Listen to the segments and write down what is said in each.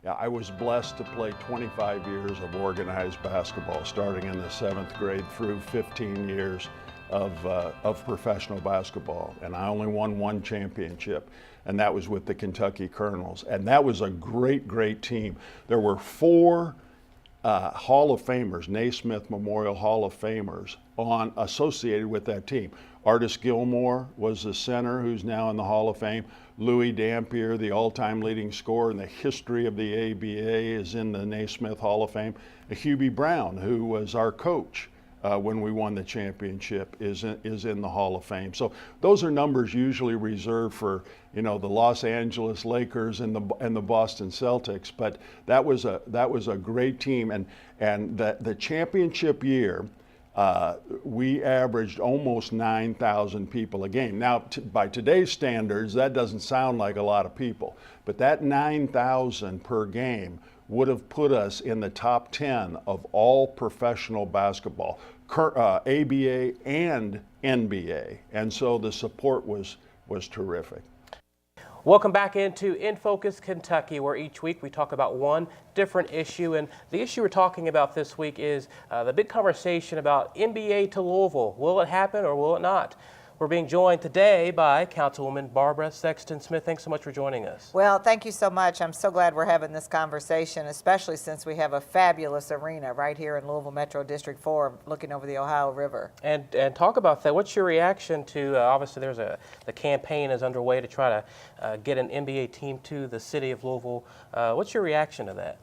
I was blessed to play 25 years of organized basketball, starting in the 7th grade through 15 years of professional basketball. And I only won one championship, and that was with the Kentucky Colonels. And that was a great, great team. There were 4 Hall of Famers, Naismith Memorial Hall of Famers, associated with that team. Artis Gilmore was the center, who's now in the Hall of Fame. Louis Dampier, the all-time leading scorer in the history of the ABA, is in the Naismith Hall of Fame. Hubie Brown, who was our coach when we won the championship, is in the Hall of Fame. So those are numbers usually reserved for, the Los Angeles Lakers and the Boston Celtics. But that was a great team, and the championship year, we averaged almost 9,000 people a game. Now, by today's standards, that doesn't sound like a lot of people, but that 9,000 per game would have put us in the top 10 of all professional basketball, ABA and NBA. And so the support was terrific. Welcome back into In Focus Kentucky, where each week we talk about one different issue. And the issue we're talking about this week is the big conversation about NBA to Louisville. Will it happen or will it not? We're being joined today by Councilwoman Barbara Sexton Smith. Thanks so much for joining us. Well, thank you so much. I'm so glad we're having this conversation, especially since we have a fabulous arena right here in Louisville Metro District 4 looking over the Ohio River. And talk about that. What's your reaction to, obviously the campaign is underway to try to get an NBA team to the city of Louisville. What's your reaction to that?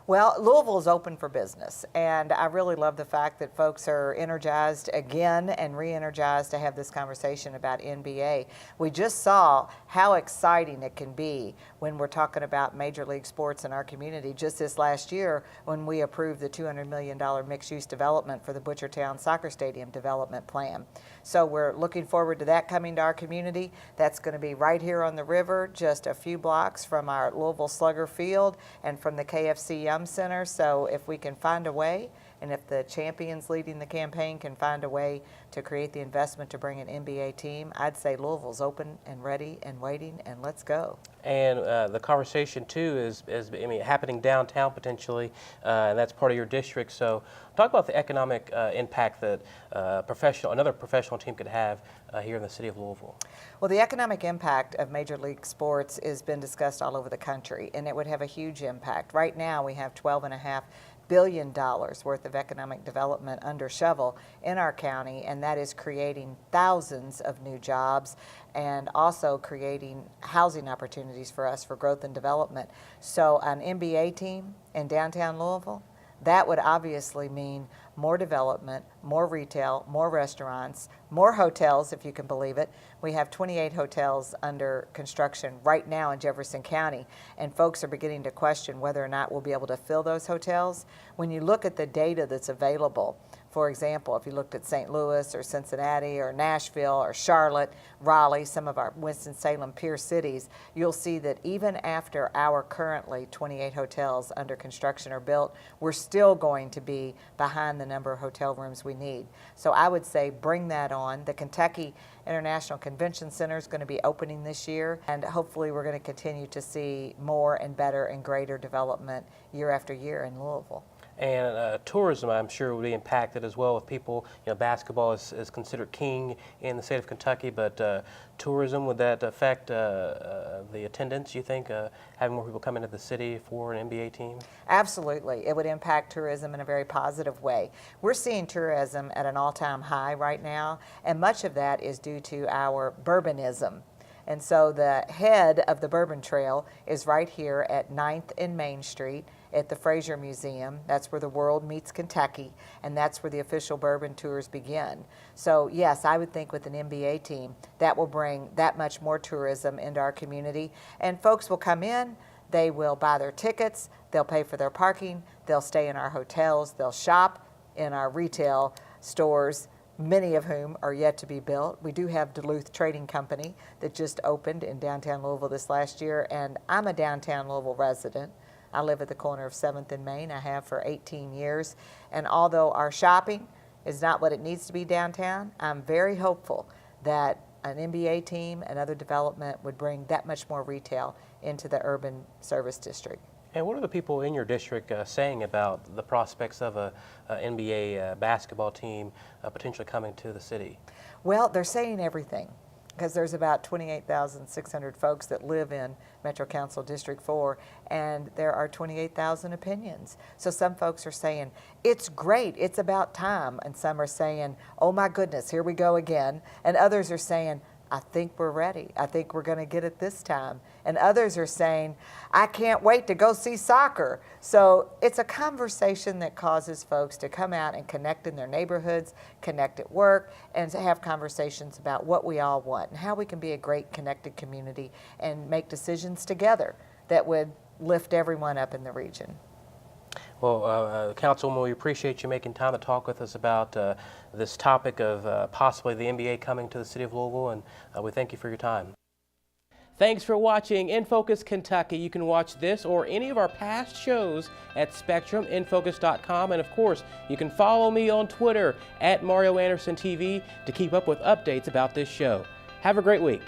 Well, Louisville is open for business, and I really love the fact that folks are energized again and re-energized to have this conversation about NBA. We just saw how exciting it can be when we're talking about major league sports in our community. Just this last year, when we approved the $200 million mixed-use development for the Butchertown Soccer Stadium development plan. So we're looking forward to that coming to our community. That's going to be right here on the river, just a few blocks from our Louisville Slugger Field and from the KFC Yum Center. So if we can find a way, and if the champions leading the campaign can find a way to create the investment to bring an NBA team, I'd say Louisville's open and ready and waiting, and let's go. And the conversation too is happening downtown potentially, and that's part of your district. So talk about the economic impact that another professional team could have here in the city of Louisville. Well, the economic impact of major league sports has been discussed all over the country, and it would have a huge impact. Right now, we have $12.5 billion worth of economic development under shovel in our county, and that is creating thousands of new jobs and also creating housing opportunities for us for growth and development. So an NBA team in downtown Louisville, that would obviously mean more development, more retail, more restaurants, more hotels, if you can believe it. We have 28 hotels under construction right now in Jefferson County, and folks are beginning to question whether or not we'll be able to fill those hotels. When you look at the data that's available, for example, if you looked at St. Louis or Cincinnati or Nashville or Charlotte, Raleigh, some of our Winston-Salem peer cities, you'll see that even after our currently 28 hotels under construction are built, we're still going to be behind the number of hotel rooms we need. So I would say bring that on. The Kentucky International Convention Center is going to be opening this year, and hopefully we're going to continue to see more and better and greater development year after year in Louisville. And tourism, I'm sure, will be impacted as well. If people, basketball is considered king in the state of Kentucky, but tourism, would that affect the attendance, you think, having more people come into the city for an NBA team? Absolutely. It would impact tourism in a very positive way. We're seeing tourism at an all-time high right now, and much of that is due to our bourbonism. And so the head of the Bourbon Trail is right here at 9th and Main Street at the Fraser Museum. That's where the world meets Kentucky, and that's where the official bourbon tours begin. So yes, I would think with an NBA team, that will bring that much more tourism into our community. And folks will come in, they will buy their tickets, they'll pay for their parking, they'll stay in our hotels, they'll shop in our retail stores, many of whom are yet to be built. We do have Duluth Trading Company that just opened in downtown Louisville this last year, and I'm a downtown Louisville resident. I live at the corner of 7th and Main. I have for 18 years. And although our shopping is not what it needs to be downtown, I'm very hopeful that an NBA team and other development would bring that much more retail into the urban service district. And what are the people in your district saying about the prospects of a NBA basketball team potentially coming to the city? Well, they're saying everything, because there's about 28,600 folks that live in Metro Council District 4, and there are 28,000 opinions. So some folks are saying, it's great, it's about time, and some are saying, oh my goodness, here we go again, and others are saying, I think we're ready. I think we're going to get it this time. And others are saying, I can't wait to go see soccer. So it's a conversation that causes folks to come out and connect in their neighborhoods, connect at work, and to have conversations about what we all want and how we can be a great connected community and make decisions together that would lift everyone up in the region. Well, Councilwoman, we appreciate you making time to talk with us about this topic of possibly the NBA coming to the city of Louisville, and we thank you for your time. Thanks for watching In Focus Kentucky. You can watch this or any of our past shows at SpectrumInFocus.com, and of course, you can follow me on Twitter at Mario Anderson TV to keep up with updates about this show. Have a great week.